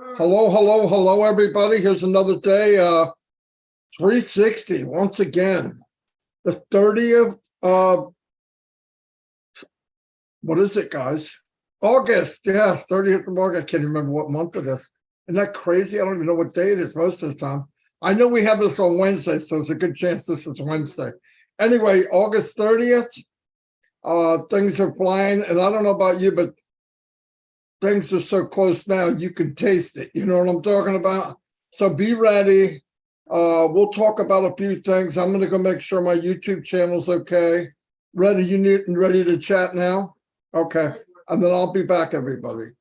Hello, everybody. Here's another day. 360 once again. The 30th of what is it, guys? August. Yeah, 30th of August. I can't remember what month it is. Isn't that crazy? I don't even know what day it is most of the time. I know we have this on Wednesday, so there's a good chance this is Wednesday. Anyway, August 30th. Things are flying, and I don't know about you, but things are so close now, you can taste it. You know what I'm talking about? So be ready. We'll talk about a few things. I'm going to go make sure my YouTube channel's okay. Ready to chat now? Okay. And then I'll be back, everybody.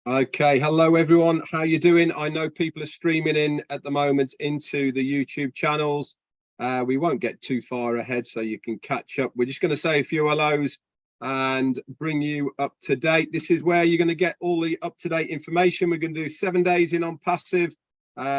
Okay. Hello, everyone. How you doing? I know people are streaming in at the moment into the YouTube channels. We won't get too far ahead, so you can catch up. We're just going to say a few hellos and bring you up to date. This is where you're going to get all the up-to-date information. We're going to do 7 days in ONPASSIVE.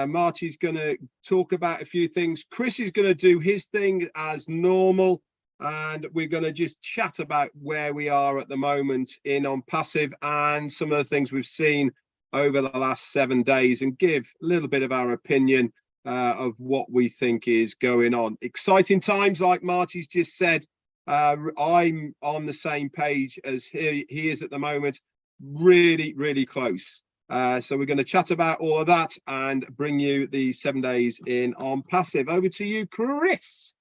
Marty's going to talk about a few things. Chris is going to do his thing as normal, and we're going to just chat about where we are at the moment in ONPASSIVE and some of the things we've seen over the last 7 days and give a little bit of our opinion of what we think is going on. Exciting times, like Marty's just said. I'm on the same page as he is at the moment, really close. So we're going to chat about all of that and bring you the 7 days in ONPASSIVE. Over to you, Chris.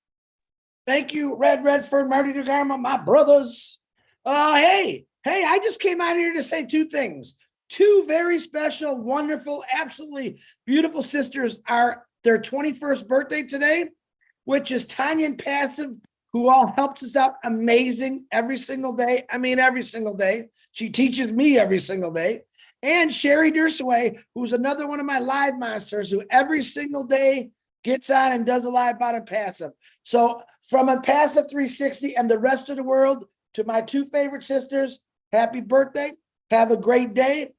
Thank you, Red-Redfern, Marty-Degarmo, my brothers. Hey, I just came out here to say two things. Two very special, wonderful, absolutely beautiful sisters are their 21st birthday today, which is Tanya and Passive, who all helps us out amazing every single day. I mean, every single day. She teaches me every single day. And Sherry Dursaway, who's another one of my live masters, who every single day gets on and does a live about ONPASSIVE. So from ONPASSIVE 360 and the rest of the world to my two favorite sisters, happy birthday. Have a great day.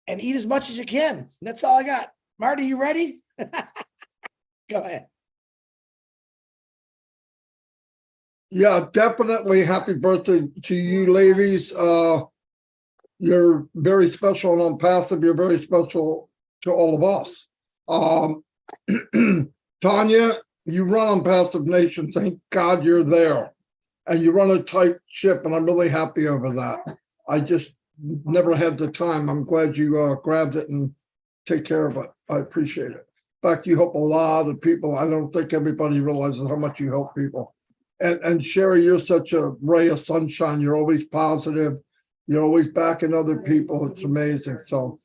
And eat as much as you can. That's all I got. Marty, you ready? Go ahead. Yeah, definitely happy birthday to you, ladies. You're very special on ONPASSIVE. You're very special to all of us. Tanya, you run ONPASSIVE Nation. Thank God you're there. And you run a tight ship, and I'm really happy over that. I just never had the time. I'm glad you grabbed it and take care of it. I appreciate it. In fact, you help a lot of people. I don't think everybody realizes how much you help people. And Sherry, you're such a ray of sunshine. You're always positive. You're always backing other people. It's amazing. So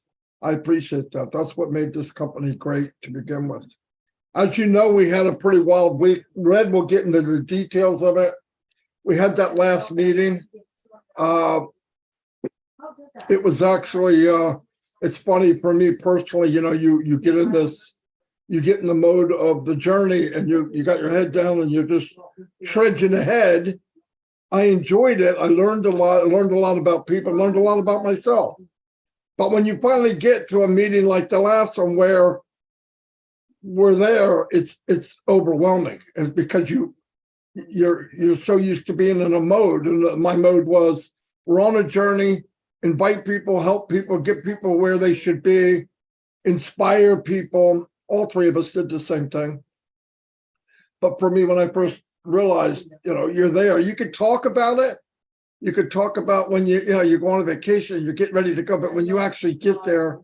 I appreciate that. That's what made this company great to begin with. As you know, we had a pretty wild week. Red will get into the details of it. We had that last meeting. It was actually, it's funny for me personally, you know, you get in this, you get in the mode of the journey and you got your head down and you're just trudging ahead. I enjoyed it. I learned a lot. I learned a lot about people, learned a lot about myself. But when you finally get to a meeting like the last one where we're there, it's overwhelming. It's because you're so used to being in a mode. And my mode was, we're on a journey, invite people, help people, get people where they should be, inspire people. All three of us did the same thing. But for me, when I first realized, you know, you're there, you could talk about it. You could talk about when you go on a vacation, you're getting ready to go. But when you actually get there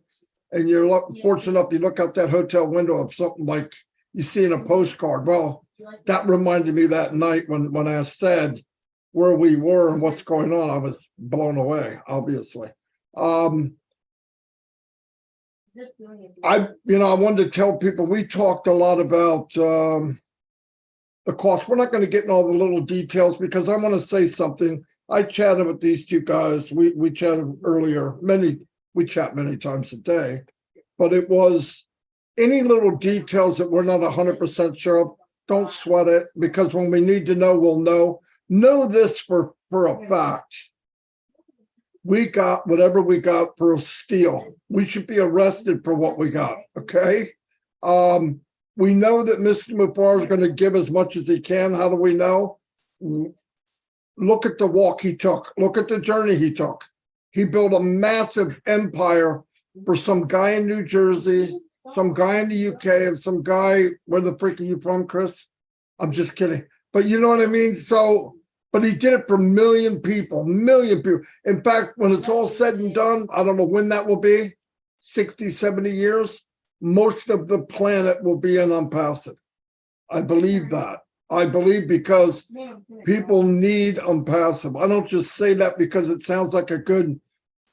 and you're fortunate enough, you look out that hotel window of something like you see in a postcard. Well, that reminded me that night when I said where we were and what's going on. I was blown away, obviously. I wanted to tell people, we talked a lot about the cost. We're not going to get in all the little details because I want to say something. I chatted with these two guys. We chatted earlier. We chat many times a day, but it was any little details that we're not 100% sure of. Don't sweat it, because when we need to know, we'll know. Know this for a fact. We got whatever we got for a steal. We should be arrested for what we got, okay? We know that Mr. Mufar is going to give as much as he can. How do we know? Look at the walk he took. Look at the journey he took. He built a massive empire for some guy in New Jersey, some guy in the UK, and some guy, where the freak are you from, Chris? I'm just kidding. But you know what I mean? So, but he did it for million people. In fact, when it's all said and done, I don't know when that will be, 60, 70 years, most of the planet will be in ONPASSIVE. I believe that. I believe because people need ONPASSIVE. I don't just say that because it sounds like a good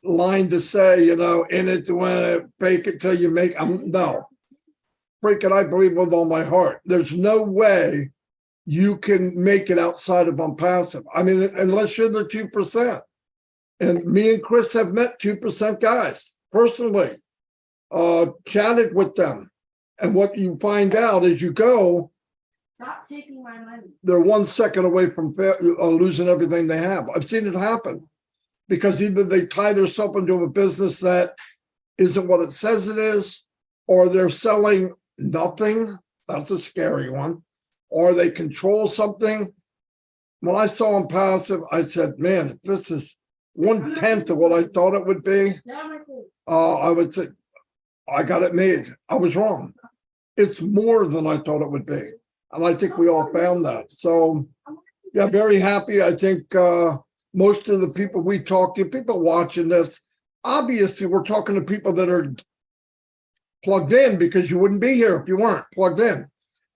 line to say, you know, in it to win it, fake it till you make it. No. Freaking, I believe with all my heart. There's no way you can make it outside of ONPASSIVE. I mean, unless you're the 2%. And me and Chris have met 2% guys personally, chatted with them. And what you find out as you go, Stop taking my money. they're 1 second away from losing everything they have. I've seen it happen because either they tie themselves into a business that isn't what it says it is, or they're selling nothing. That's a scary one. Or they control something. When I saw ONPASSIVE, I said, man, this is 1/10 of what I thought it would be. I would say, I got it made. I was wrong. It's more than I thought it would be. And I think we all found that. So, yeah, very happy. I think most of the people we talk to, people watching this, obviously we're talking to people that are plugged in because you wouldn't be here if you weren't plugged in.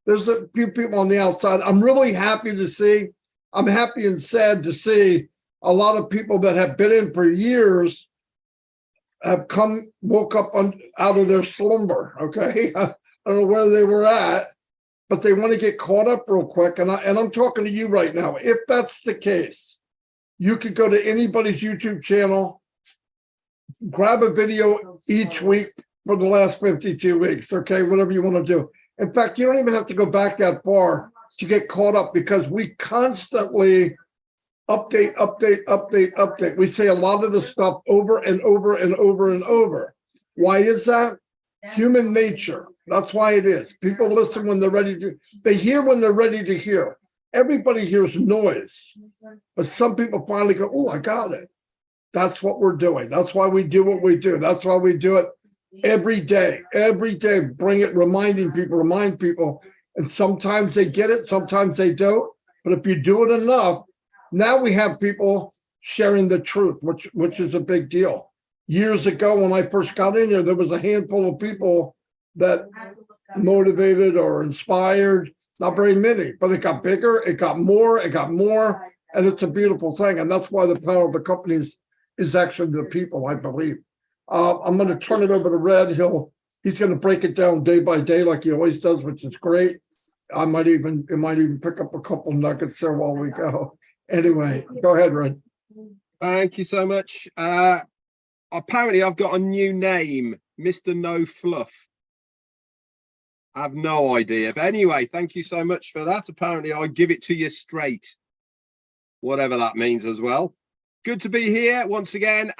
There's a few people on the outside. I'm really happy to see. I'm happy and sad to see a lot of people that have been in for years have woke up out of their slumber. Okay, I don't know where they were at, but they want to get caught up real quick. And I'm talking to you right now. If that's the case, you could go to anybody's YouTube channel, grab a video each week for the last 52 weeks. Okay, whatever you want to do. In fact, you don't even have to go back that far to get caught up because we constantly update. We say a lot of the stuff over and over and over and over. Why is that? Human nature. That's why it is. People listen when they're ready to, they hear when they're ready to hear. Everybody hears noise, but some people finally go, oh, I got it. That's what we're doing. That's why we do what we do. That's why we do it every day, bring it, remind people. And sometimes they get it, sometimes they don't. But if you do it enough, now we have people sharing the truth, which is a big deal. Years ago, when I first got in here, there was a handful of people that motivated or inspired, not very many, but it got bigger, it got more, and it's a beautiful thing. And that's why the power of the companies is actually the people, I believe. I'm going to turn it over to Red. He's going to break it down day by day like he always does, which is great. It might even pick up a couple nuggets there while we go. Anyway, go ahead, Red. Thank you so much. Apparently, I've got a new name, Mr. No Fluff. I have no idea. But anyway, thank you so much for that. Apparently, I give it to you straight, whatever that means as well. Good to be here once again.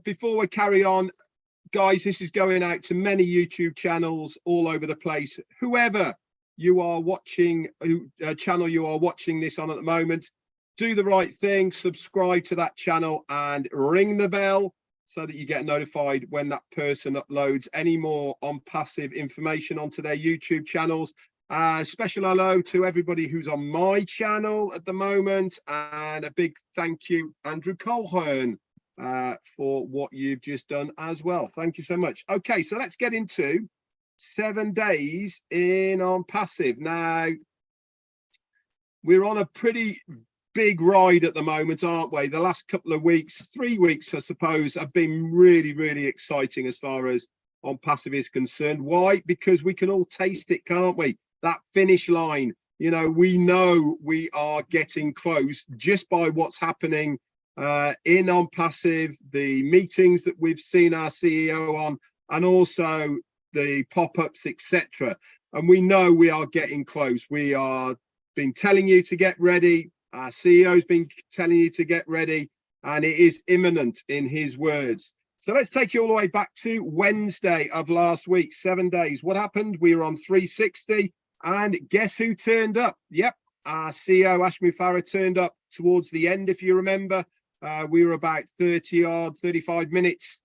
Before we carry on, guys, this is going out to many YouTube channels all over the place. Whoever you are watching, channel you are watching this on at the moment, do the right thing, subscribe to that channel and ring the bell so that you get notified when that person uploads any more ONPASSIVE information onto their YouTube channels. Special hello to everybody who's on my channel at the moment, and a big thank you, Andrew Colhern, for what you've just done as well. Thank you so much. Okay, so let's get into 7 days in ONPASSIVE. Now, we're on a pretty big ride at the moment, aren't we? The last couple of weeks, 3 weeks, I suppose, have been really, really exciting as far as ONPASSIVE is concerned. Why? Because we can all taste it, can't we? That finish line, you know we are getting close just by what's happening in ONPASSIVE, the meetings that we've seen our CEO on, and also the pop-ups, etc. And we know we are getting close. We are been telling you to get ready. Our CEO's been telling you to get ready, and it is imminent in his words. So let's take you all the way back to Wednesday of last week, 7 days. What happened? We were on 360, and guess who turned up? Yep, our CEO, Ashmi Farah, turned up towards the end, if you remember. We were about 35 minutes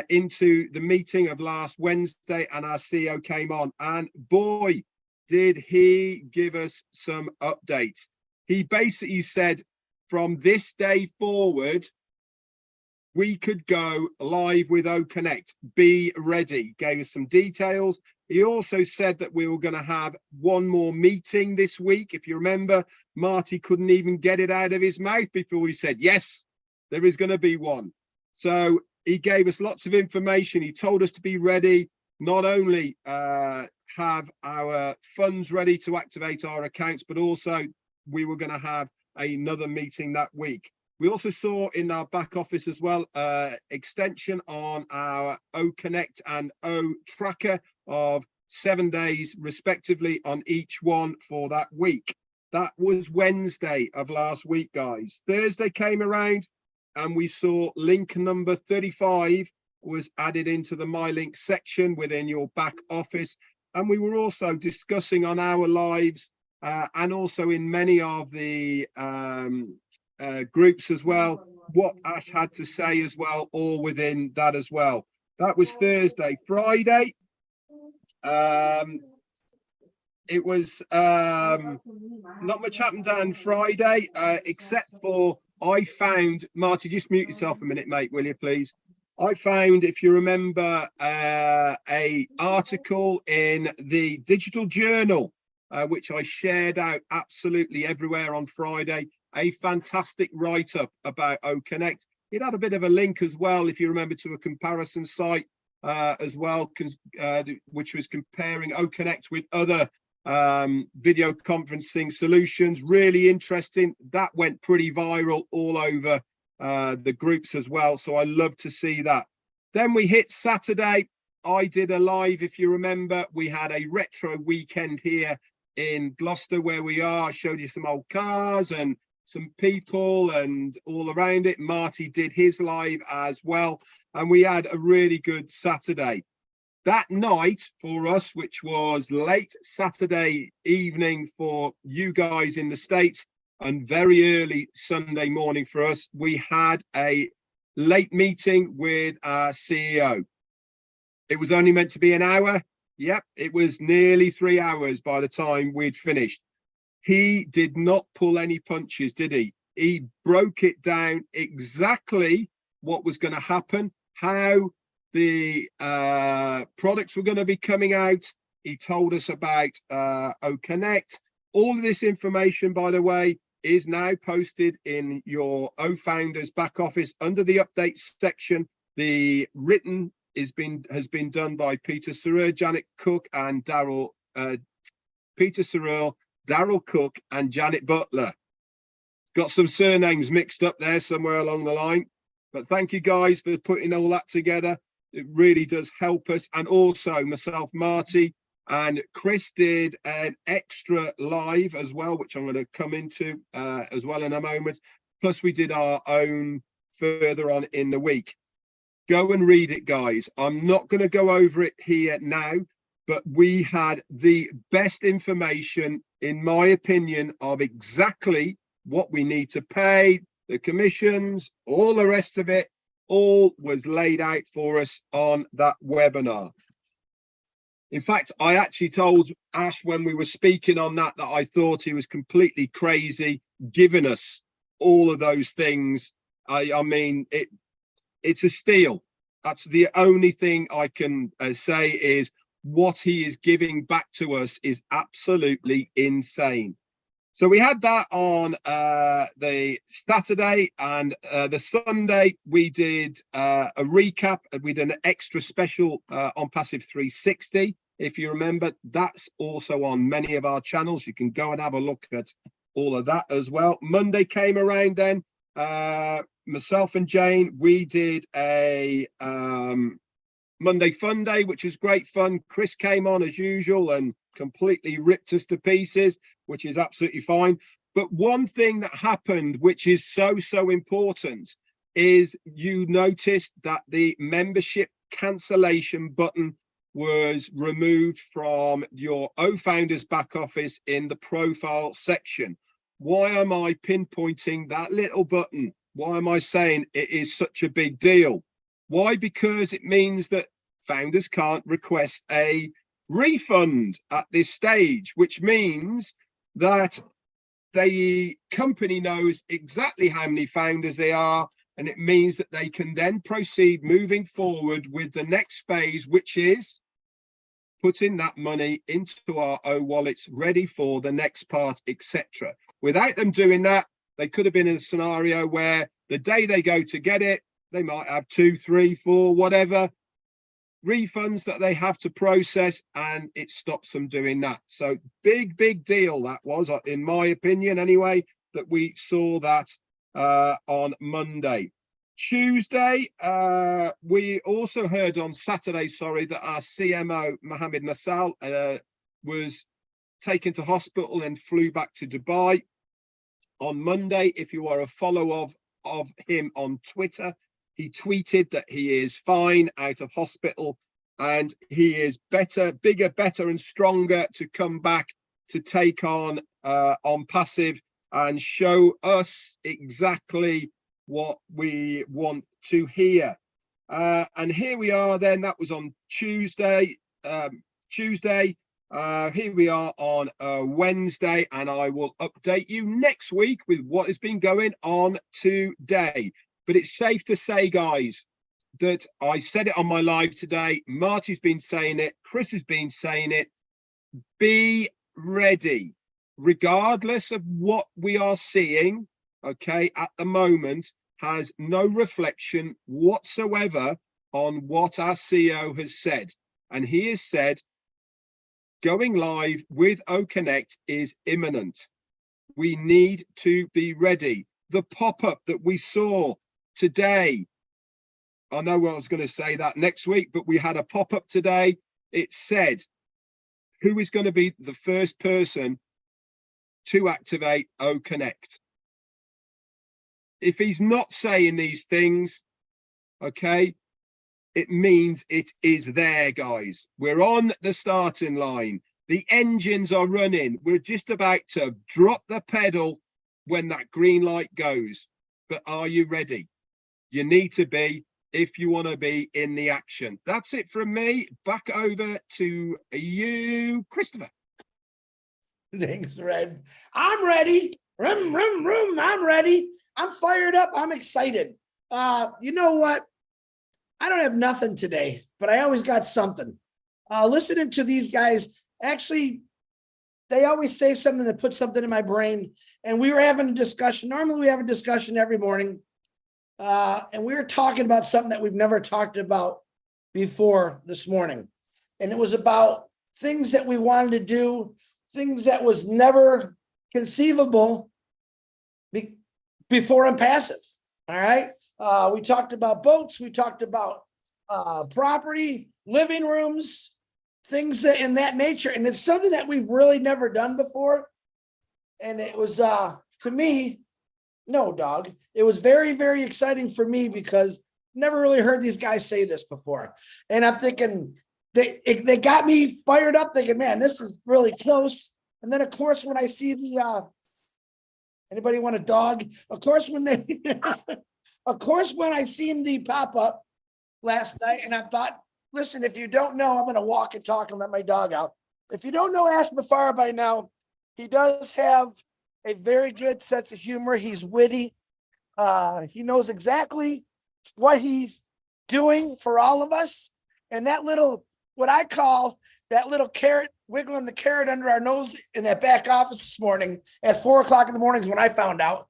into the meeting of last Wednesday, and our CEO came on, and boy, did he give us some updates. He basically said from this day forward, we could go live with OConnect. Be ready. Gave us some details. He also said that we were going to have one more meeting this week. If you remember, Marty couldn't even get it out of his mouth before he said, yes, there is going to be one. So he gave us lots of information. He told us to be ready, not only have our funds ready to activate our accounts, but also we were going to have another meeting that week. We also saw in our back office as well, extension on our OConnect and O tracker of 7 days respectively on each one for that week. That was Wednesday of last week, guys. Thursday came around and we saw link number 35 was added into the MyLink section within your back office. And we were also discussing on our lives and also in many of the groups as well, what Ash had to say as well, all within that as well. That was Thursday. Friday, it was not much happened on Friday, except for I found, Marty, just mute yourself a minute, mate, will you please? I found, if you remember, a article in the Digital Journal, which I shared out absolutely everywhere on Friday. A fantastic write-up about OConnect. It had a bit of a link as well, if you remember, to a comparison site as well, which was comparing OConnect with other video conferencing solutions. Really interesting. That went pretty viral all over the groups as well. So I love to see that. Then we hit Saturday. I did a live, if you remember. We had a retro weekend here in Gloucester where we are. I showed you some old cars and some people and all around it. Marty did his live as well, and we had a really good Saturday. That night for us, which was late Saturday evening for you guys in the States and very early Sunday morning for us, we had a late meeting with our CEO. It was only meant to be an hour. Yep, it was nearly 3 hours by the time we'd finished. He did not pull any punches, did he? He broke it down exactly what was going to happen, how the products were going to be coming out. He told us about OConnect. All of this information, by the way, is now posted in your OFounders back office under the updates section. The written has been done by Peter Searle, Janet Cook, and Daryl. Peter Searle, Daryl Cook, and Janet Butler. Got some surnames mixed up there somewhere along the line, but thank you guys for putting all that together. It really does help us. And also myself, Marty, and Chris did an extra live as well, which I'm going to come into as well in a moment. Plus we did our own further on in the week. Go and read it, guys. I'm not going to go over it here now, but we had the best information, in my opinion, of exactly what we need to pay, the commissions, all the rest of it, all was laid out for us on that webinar. In fact, I actually told Ash when we were speaking on that I thought he was completely crazy giving us all of those things. I mean, it's a steal. That's the only thing I can say is what he is giving back to us is absolutely insane. So we had that on the Saturday, and the Sunday we did a recap. We did an extra special on Passive 360. If you remember, that's also on many of our channels. You can go and have a look at all of that as well. Monday came around then. Myself and Jane, we did a Monday Fun Day, which was great fun. Chris came on as usual and completely ripped us to pieces, which is absolutely fine. But one thing that happened, which is so important, is you noticed that the membership cancellation button was removed from your OFounders back office in the profile section. Why am I pinpointing that little button? Why am I saying it is such a big deal? Why? Because it means that founders can't request a refund at this stage, which means that the company knows exactly how many founders they are, and it means that they can then proceed moving forward with the next phase, which is putting that money into our wallets ready for the next part, etc. Without them doing that, they could have been in a scenario where the day they go to get it, they might have 2, 3, 4, whatever refunds that they have to process, and it stops them doing that. So big deal that was, in my opinion anyway, that we saw that on Monday. Tuesday, we also heard on Saturday, that our CMO Mohammed Nassal was taken to hospital and flew back to Dubai. On Monday, if you are a follower of him on Twitter, he tweeted that he is fine out of hospital and he is better, bigger, better and stronger to come back to take on ONPASSIVE and show us exactly what we want to hear. And here we are then, that was on Tuesday. Here we are on Wednesday, and I will update you next week with what has been going on today. But it's safe to say, guys, that I said it on my live today. Marty's been saying it. Chris has been saying it. Be ready, regardless of what we are seeing, okay, at the moment, has no reflection whatsoever on what our CEO has said. And he has said going live with OConnect is imminent. We need to be ready. The pop-up that we saw today, I know I was going to say that next week, but we had a pop-up today. It said who is going to be the first person to activate OConnect. If he's not saying these things, okay, it means it is there, guys. We're on the starting line. The engines are running. We're just about to drop the pedal when that green light goes. But are you ready? You need to be if you want to be in the action. That's it from me. Back over to you, Christopher. Thanks, Red. I'm ready. I'm ready. I'm fired up. I'm excited. You know what? I don't have nothing today, but I always got something. Listening to these guys, actually, they always say something that puts something in my brain. And we were having a discussion. Normally, we have a discussion every morning. And we were talking about something that we've never talked about before this morning. And it was about things that we wanted to do, things that was never conceivable before ONPASSIVE. All right. We talked about boats. We talked about property, living rooms, things that in that nature. And it's something that we've really never done before. And it was, to me, no, dog. It was very, very exciting for me because never really heard these guys say this before. And I'm thinking, they got me fired up thinking, man, this is really close. And then, of course, when I see the, anybody want a dog? Of course, when they, of course, when I seen the pop-up last night and I thought, listen, if you don't know, I'm going to walk and talk and let my dog out. If you don't know Ash Mafar by now, he does have a very good sense of humor. He's witty. He knows exactly what he's doing for all of us. And that little, what I call that little carrot, wiggling the carrot under our nose in that back office this morning at 4 o'clock in the morning is when I found out.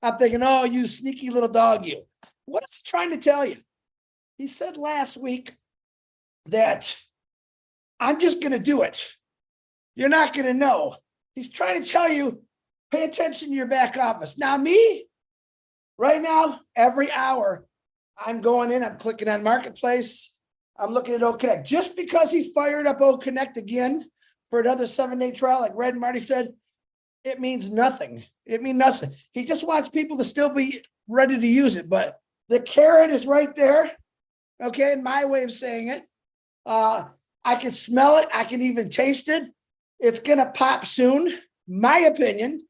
I'm thinking, oh, you sneaky little dog, you. What is he trying to tell you? He said last week that I'm just going to do it. You're not going to know. He's trying to tell you, pay attention to your back office. Now, me, right now, every hour, I'm going in, I'm clicking on Marketplace. I'm looking at OConnect. Just because he's fired up OConnect again for another 7-day trial, like Red and Marty said, it means nothing. It means nothing. He just wants people to still be ready to use it. But the carrot is right there. Okay, my way of saying it. I can smell it. I can even taste it. It's going to pop soon, my opinion.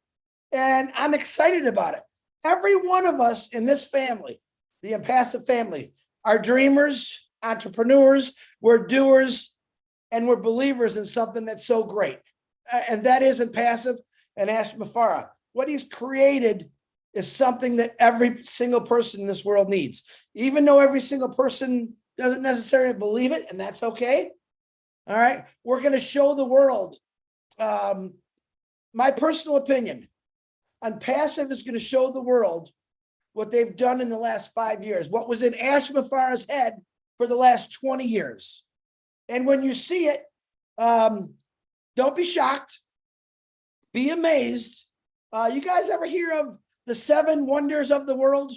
And I'm excited about it. Every one of us in this family, the ONPASSIVE family, are dreamers, entrepreneurs, we're doers, and we're believers in something that's so great. And that isn't passive and Ashton Mafara. What he's created is something that every single person in this world needs, even though every single person doesn't necessarily believe it, and that's okay. All right, we're going to show the world. My personal opinion on passive is going to show the world what they've done in the last 5 years, what was in Ashton Mafara's head for the last 20 years. And when you see it, don't be shocked, be amazed. You guys ever hear of the 7 wonders of the world?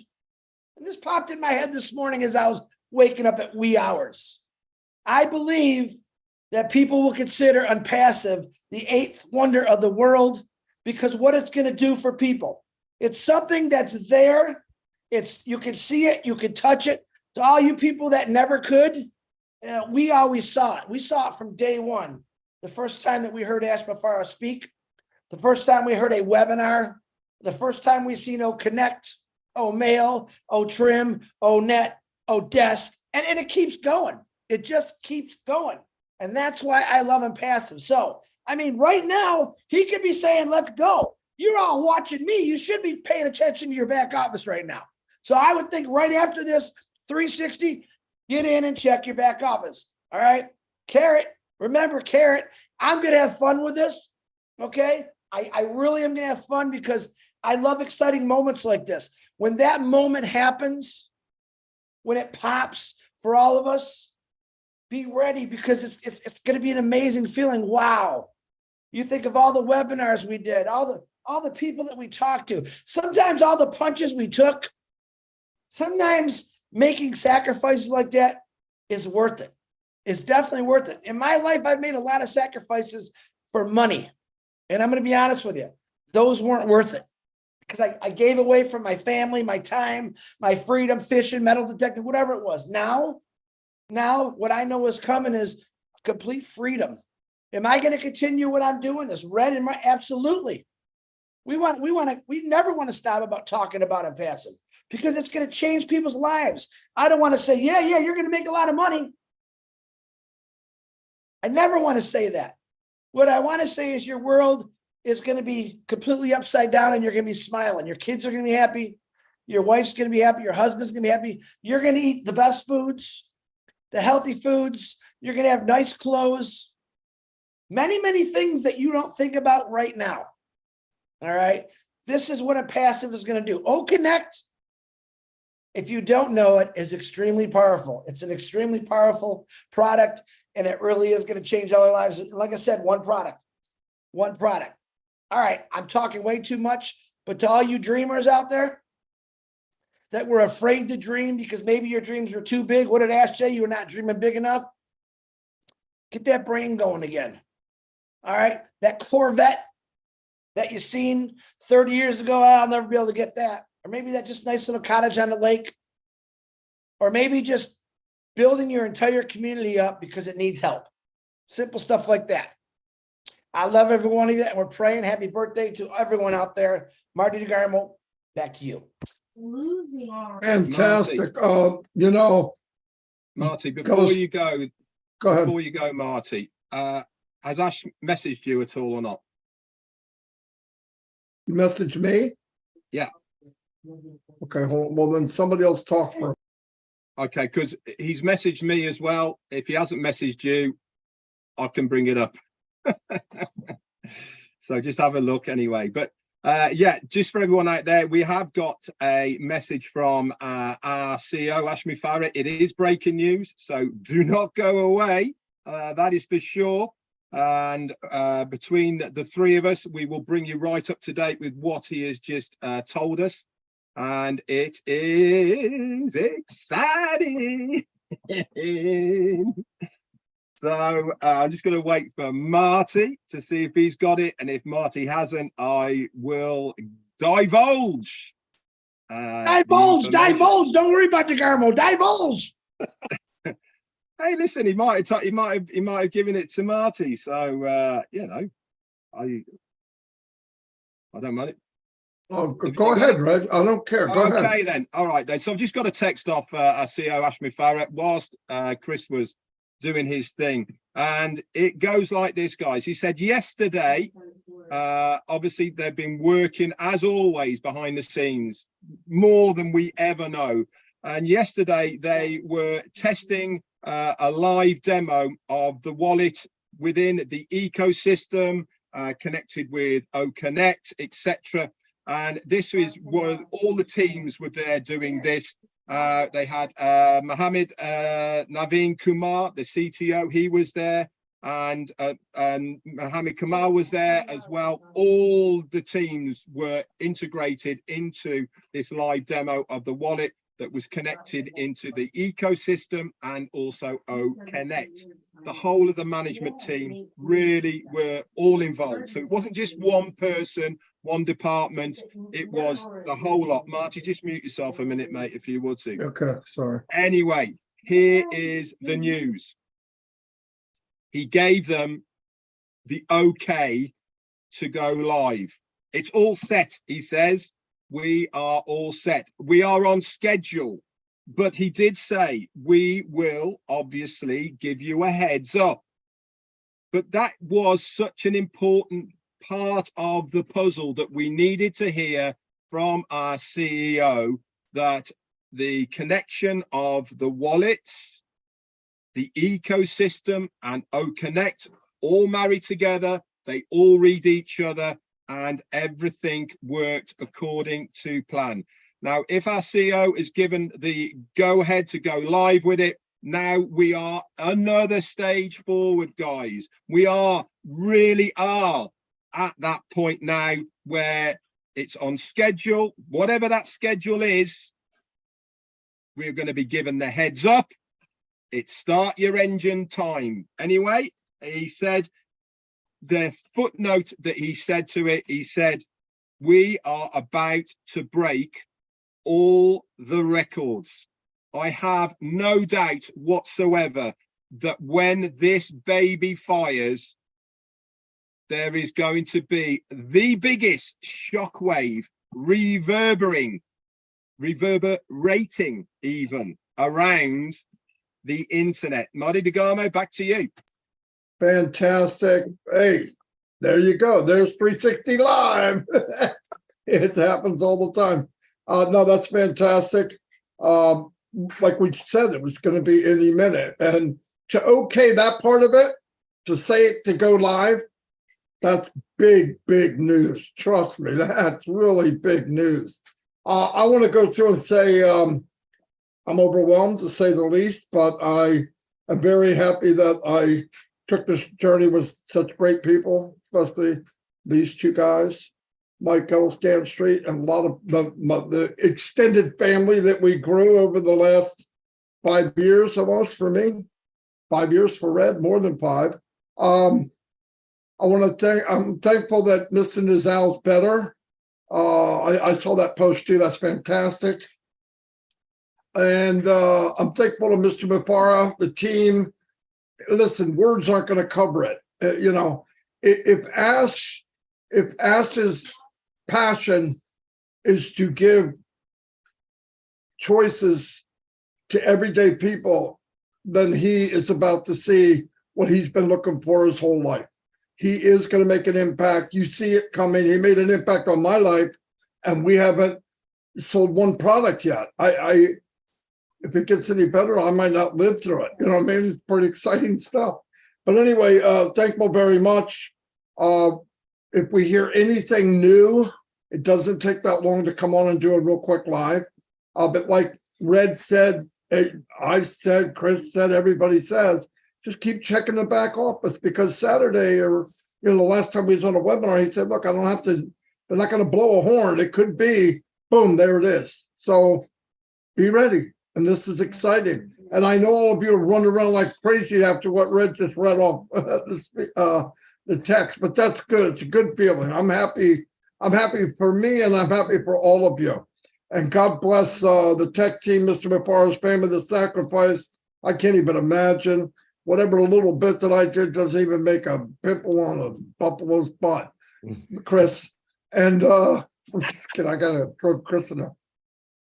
And this popped in my head this morning as I was waking up at wee hours. I believe that people will consider ONPASSIVE the 8th wonder of the world because what it's going to do for people. It's something that's there. You can see it, you can touch it. To all you people that never could, we always saw it. We saw it from day one. The first time that we heard Ashton Mafara speak, the first time we heard a webinar, the first time we seen Connect, Mail, Trim, Net, Desk, and it keeps going. It just keeps going. And that's why I love ONPASSIVE. So, I mean, right now, he could be saying, let's go. You're all watching me. You should be paying attention to your back office right now. So I would think right after this 360, get in and check your back office. All right. Carrot, remember Carrot, I'm going to have fun with this. Okay. I really am going to have fun because I love exciting moments like this. When that moment happens, when it pops for all of us, be ready because it's going to be an amazing feeling. Wow. You think of all the webinars we did, all the people that we talked to, sometimes all the punches we took, sometimes making sacrifices like that is worth it. It's definitely worth it. In my life, I've made a lot of sacrifices for money. And I'm going to be honest with you, those weren't worth it because I gave away from my family, my time, my freedom, fishing, metal detecting, whatever it was. Now what I know is coming is complete freedom. Am I going to continue what I'm doing? Is Red and my absolutely. We never want to stop about talking about ONPASSIVE because it's going to change people's lives. I don't want to say, yeah, you're going to make a lot of money. I never want to say that. What I want to say is your world is going to be completely upside down and you're going to be smiling. Your kids are going to be happy. Your wife's going to be happy. Your husband's going to be happy. You're going to eat the best foods, the healthy foods. You're going to have nice clothes. Many, many things that you don't think about right now. All right. This is what ONPASSIVE is going to do. Connect, if you don't know it, is extremely powerful. It's an extremely powerful product, and it really is going to change all our lives. Like I said, one product. All right. I'm talking way too much, but to all you dreamers out there that were afraid to dream because maybe your dreams were too big, what did Ash say? You were not dreaming big enough? Get that brain going again. All right. That Corvette that you seen 30 years ago, I'll never be able to get that. Or maybe that just nice little cottage on the lake. Or maybe just building your entire community up because it needs help. Simple stuff like that. I love every one of you, and we're praying happy birthday to everyone out there. Marty-Degarmo, back to you. Losing all. Fantastic. Marty, before you go, ahead. Marty, has Ash messaged you at all or not? You message me? Yeah. Okay, well then somebody else talk for. Okay, because he's messaged me as well. If he hasn't messaged you, I can bring it up. So just have a look anyway. But yeah, just for everyone out there, we have got a message from our CEO, Ashton Mafara. It is breaking news, so do not go away. That is for sure. And between the three of us, we will bring you right up to date with what he has just told us. And it is exciting. So I'm just going to wait for Marty to see if he's got it. And if Marty hasn't, I will divulge. Divulge. Don't worry about Degarmo. Divulge. Hey, listen, he might have given it to Marty. So I don't mind it. Oh, go ahead, Red. I don't care. Go ahead. Okay, then. All right, then. So I've just got a text off our CEO, Ashmi Farah, whilst Chris was doing his thing. And it goes like this, guys. He said yesterday, obviously, they've been working, as always, behind the scenes, more than we ever know. And yesterday, they were testing a live demo of the wallet within the ecosystem, connected with OConnect, etc. And this was all the teams were there doing this. They had Mohammed Naveen Kumar, the CTO, he was there, and Mohammed Kamal was there as well. All the teams were integrated into this live demo of the wallet that was connected into the ecosystem and also OConnect. The whole of the management team really were all involved. So it wasn't just one person, one department, it was the whole lot. Marty, just mute yourself a minute, mate, if you would to. Okay, sorry. Anyway, here is the news. He gave them the okay to go live. It's all set, he says. We are all set. We are on schedule. But he did say, we will obviously give you a heads up. But that was such an important part of the puzzle that we needed to hear from our CEO, that the connection of the wallets, the ecosystem, and OConnect all marry together. They all read each other, and everything worked according to plan. Now, if our CEO is given the go-ahead to go live with it, now we are another stage forward, guys. We really are at that point now where it's on schedule. Whatever that schedule is, we're going to be given the heads up. It's start your engine time. Anyway, he said, the footnote that he said to it, he said, we are about to break all the records. I have no doubt whatsoever that when this baby fires, there is going to be the biggest shockwave reverberating even around the internet. Marty-Degarmo, back to you. Fantastic. Hey, there you go. There's 360 Live. It happens all the time. No, that's fantastic. Like we said, it was going to be any minute. And to okay that part of it, to say it, to go live, that's big, big news. Trust me, that's really big news. I want to go through and say I'm overwhelmed, to say the least, but I am very happy that I took this journey with such great people, especially these two guys, Mike Stan Street, and a lot of the extended family that we grew over the last 5 years, almost for me. 5 years for Red, more than 5. I want to thank, I'm thankful that Mr. Nizal's better. I saw that post too. That's fantastic. And I'm thankful to Mr. Mufara, the team. Listen, words aren't going to cover it. You know, if Ash's passion is to give choices to everyday people, then he is about to see what he's been looking for his whole life. He is going to make an impact. You see it coming. He made an impact on my life, and we haven't sold one product yet. If it gets any better, I might not live through it. You know what I mean? It's pretty exciting stuff. But anyway, thankful very much. If we hear anything new, it doesn't take that long to come on and do a real quick live. But like Red said, I said, Chris said, everybody says, just keep checking the back office, because Saturday, or the last time we was on a webinar, he said, look, I don't have to, they're not going to blow a horn. It could be, boom, there it is. So be ready. And this is exciting. And I know all of you are running around like crazy after what Red just read off the text, but that's good. It's a good feeling. I'm happy. I'm happy for me, and I'm happy for all of you. And God bless the tech team, Mr. Mufara's family, the sacrifice. I can't even imagine. Whatever little bit that I did doesn't even make a pimple on a buffalo's butt, Chris. And I'm just kidding. I gotta throw Chris in there.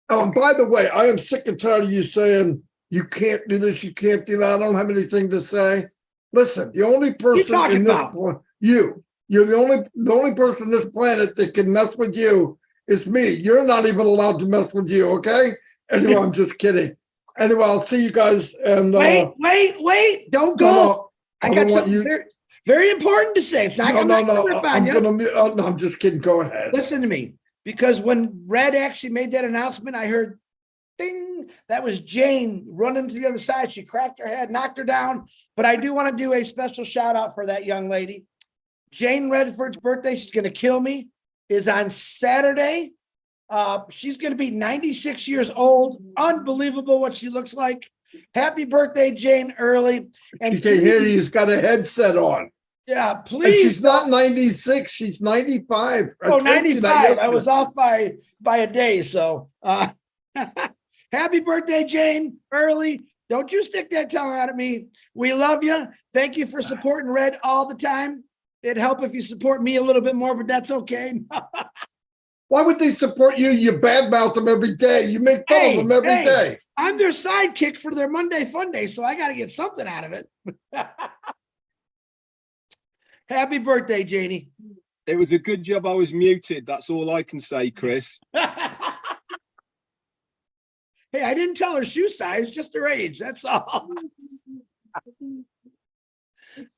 By the way, I am sick and tired of you saying you can't do this, you can't do that. I don't have anything to say. Listen, the only person talking in this about? you're the only person on this planet that can mess with you is me. You're not even allowed to mess with you, okay? Anyway, I'm just kidding. Anyway, I'll see you guys and Wait, don't go. no, I I got don't want something you. very, very important to say. It's not No, gonna no, rip no. on I'm you. gonna. No, I'm just kidding. Go ahead. Listen to me, because when Red actually made that announcement, I heard ding. That was Jane running to the other side. She cracked her head, knocked her down. But I do want to do a special shout out for that young lady. Jane Redford's birthday, she's gonna kill me, is on Saturday. She's gonna be 96 years old. Unbelievable what she looks like. Happy birthday, Jane, early. And She can't hear you. please, He's got a headset on. yeah, And please. she's not 96. She's 95. Oh, I told you that 95. I yesterday. was off by a day. So happy birthday, Jane, early. Don't you stick that tongue out at me. We love you. Thank you for supporting Red all the time. It'd help if you support me a little bit more, but that's okay. Why would they support you? You badmouth them every day. You make fun of them every day. I'm their sidekick for their Monday Fun Day, so I got to get something out of it. Happy birthday, Janie. It was a good job I was muted. That's all I can say, Chris. Hey, I didn't tell her shoe size, just her age. That's all.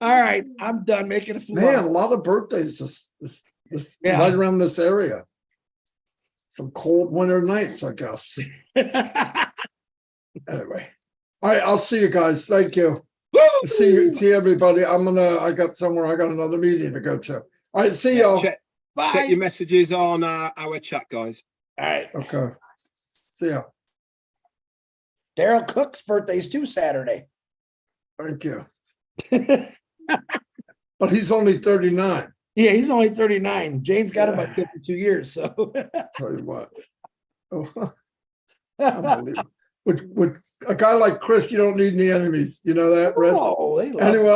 All right, I'm done making a fool. Man, a lot of birthdays this Yeah. right around this area. Some cold winter nights, I guess. Anyway. All right, I'll see you guys. Thank you. See everybody. I got another meeting to go to. All right, see y'all. Check Bye. your messages on our chat, guys. All right. Okay. See ya. Daryl Cook's birthday's too Saturday. Thank you. But he's only 39. Yeah, he's only 39. Jane's got about 52 years. So Tell you what. Oh, unbelievable. With a guy like Chris, you don't need any enemies. You know that, Red? oh, they love Anyway,